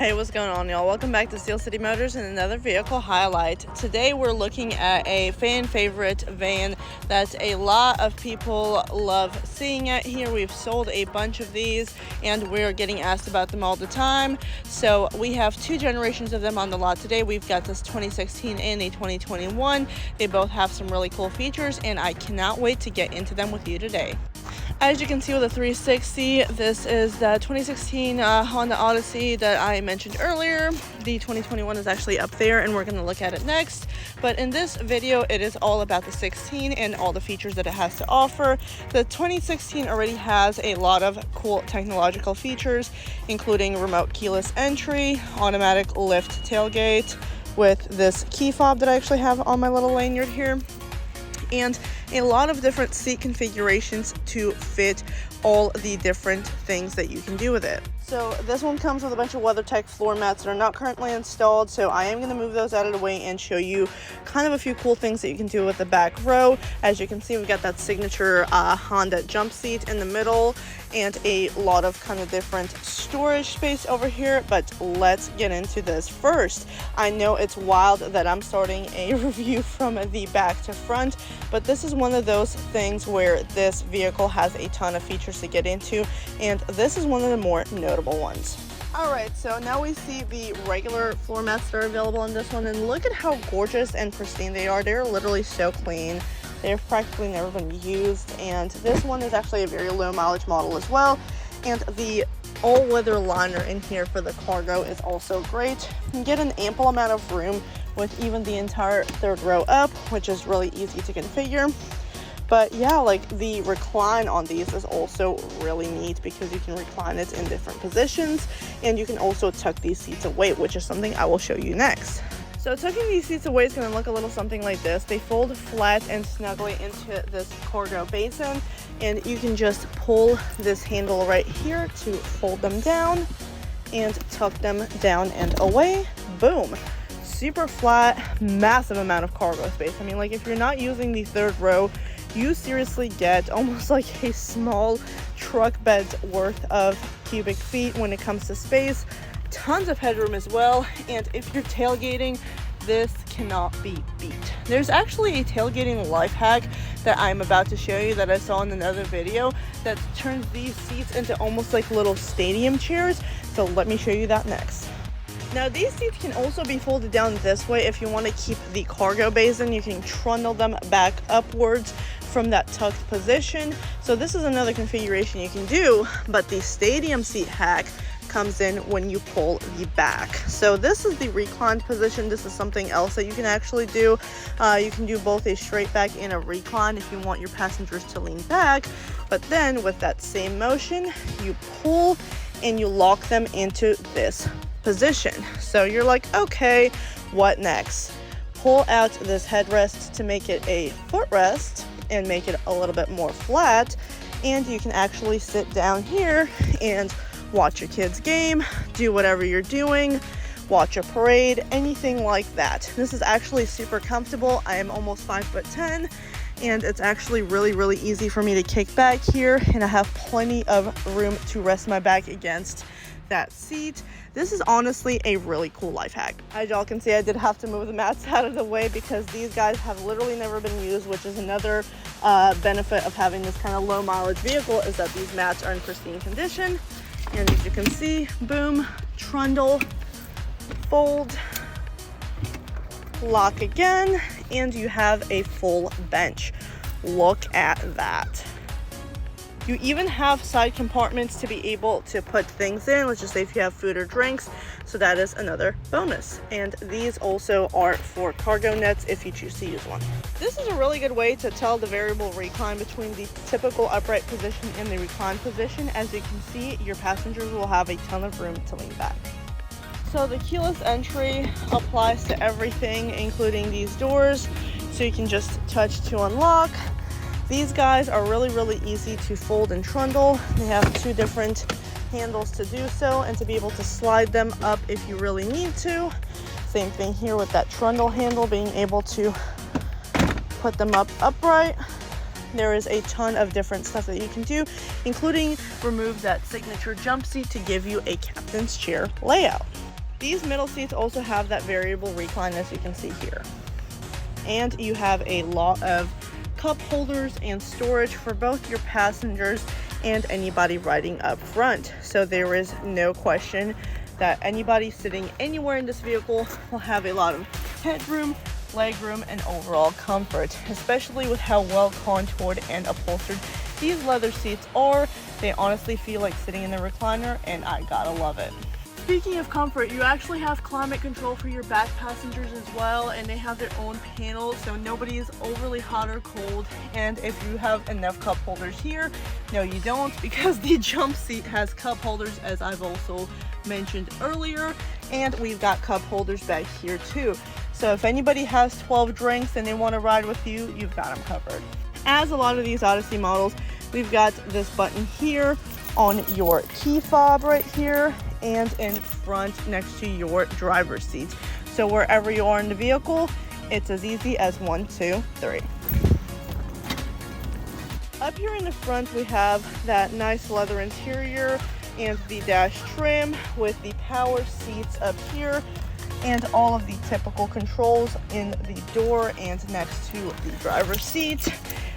Hey, what's going on, y'all? Welcome back to Steel City Motors and another vehicle highlight. Today we're looking at a fan favorite van that a lot of people love seeing at here. We've sold a bunch of these and we're getting asked about them all the time. So we have two generations of them on the lot today. We've got this 2016 and a 2021. They both have some really cool features and I cannot wait to get into them with you today. As you can see with the 360, this is the 2016 Honda Odyssey that I mentioned earlier. The 2021 is actually up there and we're going to look at it next. But in this video, it is all about the 16 and all the features that it has to offer. The 2016 already has a lot of cool technological features, including remote keyless entry, automatic lift tailgate with this key fob that I actually have on my little lanyard here, and a lot of different seat configurations to fit all the different things that you can do with it. So this one comes with a bunch of WeatherTech floor mats that are not currently installed, so I am going to move those out of the way and show you kind of a few cool things that you can do with the back row. As you can see, we've got that signature Honda jump seat in the middle and a lot of kind of different storage space over here, but let's get into this first. I know it's wild that I'm starting a review from the back to front, but this is one of those things where this vehicle has a ton of features to get into, and this is one of the more notable ones. Alright, so now we see the regular floor mats that are available on this one, and look at how gorgeous and pristine they are. They're literally so clean. They've practically never been used, and this one is actually a very low mileage model as well. And the all-weather liner in here for the cargo is also great. You can get an ample amount of room with even the entire third row up, which is really easy to configure. But yeah, like the recline on these is also really neat because you can recline it in different positions, and you can also tuck these seats away, which is something I will show you next. So tucking these seats away is going to look a little something like this. They fold flat and snugly into this cargo basin, and you can just pull this handle right here to fold them down and tuck them down and away. Boom. Super flat, massive amount of cargo space. I mean, like if you're not using the third row, you seriously get almost like a small truck bed's worth of cubic feet when it comes to space. Tons of headroom as well, and if you're tailgating, this cannot be beat. There's actually a tailgating life hack that I'm about to show you that I saw in another video that turns these seats into almost like little stadium chairs, so let me show you that next. Now these seats can also be folded down this way if you want to keep the cargo basin. You can trundle them back upwards from that tucked position. So this is another configuration you can do, but the stadium seat hack comes in when you pull the back. So this is the reclined position. This is something else that you can actually do. You can do both a straight back and a recline if you want your passengers to lean back, but then with that same motion you pull and you lock them into this position. So you're like, okay, what next? Pull out this headrest to make it a footrest and make it a little bit more flat, and you can actually sit down here and watch your kids' game, do whatever you're doing, watch a parade, anything like that. This is actually super comfortable. I am almost 5'10", and it's actually really easy for me to kick back here, and I have plenty of room to rest my back against that seat. This is honestly a really cool life hack. As y'all can see, I did have to move the mats out of the way because these guys have literally never been used, which is another benefit of having this kind of low mileage vehicle, is that these mats are in pristine condition. And as you can see, boom, trundle, fold, lock again, and you have a full bench. Look at that. You even have side compartments to be able to put things in. Let's just say if you have food or drinks, so that is another bonus. And these also are for cargo nets if you choose to use one. This is a really good way to tell the variable recline between the typical upright position and the recline position. As you can see, your passengers will have a ton of room to lean back. So the keyless entry applies to everything, including these doors, so you can just touch to unlock. These guys are really easy to fold and trundle. They have two different handles to do so, and to be able to slide them up if you really need to. Same thing here with that trundle handle, being able to put them up upright. There is a ton of different stuff that you can do, including remove that signature jump seat to give you a captain's chair layout. These middle seats also have that variable recline, as you can see here. And you have a lot of cup holders and storage for both your passengers and anybody riding up front. So there is no question that anybody sitting anywhere in this vehicle will have a lot of headroom, legroom, and overall comfort, especially with how well contoured and upholstered these leather seats are. They honestly feel like sitting in a recliner, and I gotta love it. Speaking of comfort, you actually have climate control for your back passengers as well, and they have their own panel, so nobody is overly hot or cold. And if you have enough cup holders here, no you don't, because the jump seat has cup holders, as I've also mentioned earlier, and we've got cup holders back here too. So if anybody has 12 drinks and they want to ride with you, you've got them covered. As a lot of these Odyssey models, we've got this button here on your key fob right here and in front next to your driver's seat. So wherever you are in the vehicle, it's as easy as 1, 2, 3. Up here in the front, we have that nice leather interior and the dash trim with the power seats up here and all of the typical controls in the door and next to the driver's seat.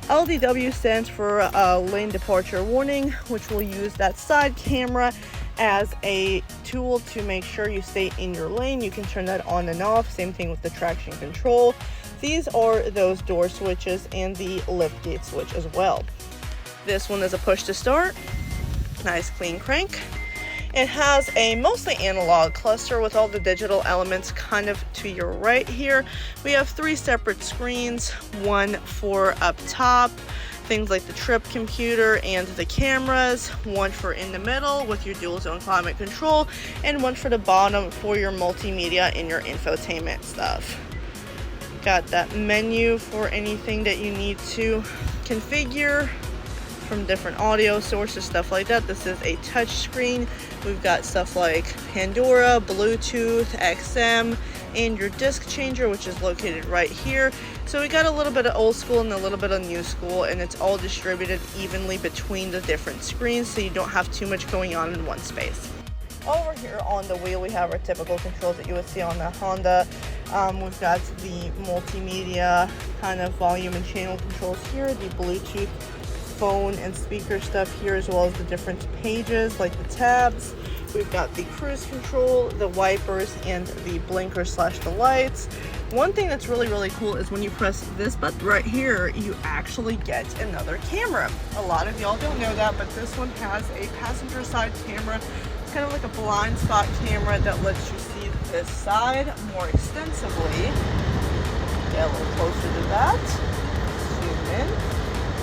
LDW stands for lane departure warning, which will use that side camera as a tool to make sure you stay in your lane. You can turn that on and off. Same thing with the traction control. These are those door switches and the lift gate switch as well. This one is a push to start. Nice clean crank. It has a mostly analog cluster with all the digital elements kind of to your right here. We have 3 separate screens, one for up top, things like the trip computer and the cameras, one for in the middle with your dual zone climate control, and one for the bottom for your multimedia and your infotainment stuff. Got that menu for anything that you need to configure from different audio sources, stuff like that. This is a touch screen. We've got stuff like Pandora, Bluetooth, XM, and your disc changer, which is located right here. So we got a little bit of old school and a little bit of new school, and it's all distributed evenly between the different screens, so you don't have too much going on in one space. Over here on the wheel, we have our typical controls that you would see on the Honda. We've got the multimedia kind of volume and channel controls here, the Bluetooth phone and speaker stuff here, as well as the different pages like the tabs. We've got the cruise control, the wipers, and the blinker slash the lights. One thing that's really cool is when you press this button right here, you actually get another camera. A lot of y'all don't know that, but this one has a passenger side camera. It's kind of like a blind spot camera that lets you see this side more extensively. Get a little closer to that. Zoom in.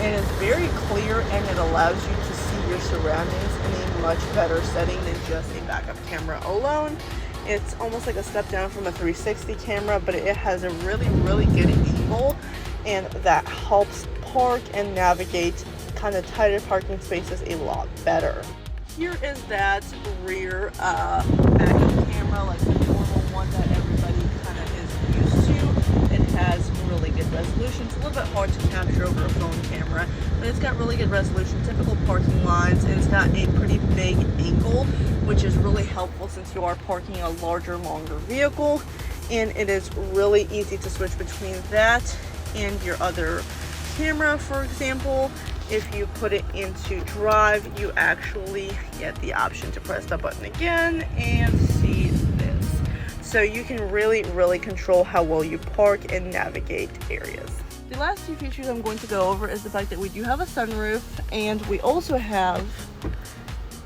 It is very clear, and it allows you to see your surroundings in a much better setting than just a backup camera alone. It's almost like a step down from a 360 camera, but it has a really good angle, and that helps park and navigate kind of tighter parking spaces a lot better. Here is that rear backup camera, like the normal one that everybody kind of is used to. It has really good resolution. It's a little bit hard to capture over a phone camera, but it's got really good resolution, typical parking lines, and it's got a pretty big angle, which is really helpful since you are parking a larger, longer vehicle. And it is really easy to switch between that and your other camera. For example, if you put it into drive, you actually get the option to press the button again and see this. So you can really control how well you park and navigate areas. The last two features I'm going to go over is the fact that we do have a sunroof, and we also have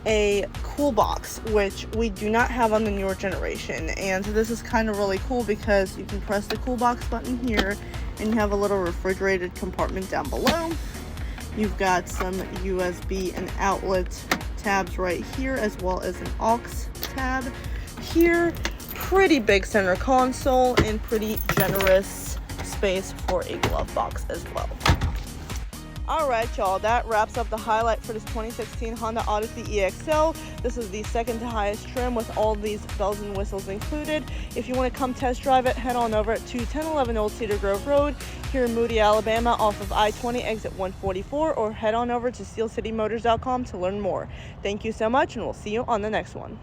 a cool box, which we do not have on the newer generation. And this is kind of really cool because you can press the cool box button here and you have a little refrigerated compartment down below. You've got some USB and outlet tabs right here, as well as an aux tab here. Pretty big center console and pretty generous space for a glove box as well. Alright y'all, that wraps up the highlight for this 2016 Honda Odyssey EXL. This is the second to highest trim with all these bells and whistles included. If you want to come test drive it, head on over to 1011 Old Cedar Grove Road here in Moody, Alabama off of I-20 exit 144, or head on over to steelcitymotors.com to learn more. Thank you so much, and we'll see you on the next one.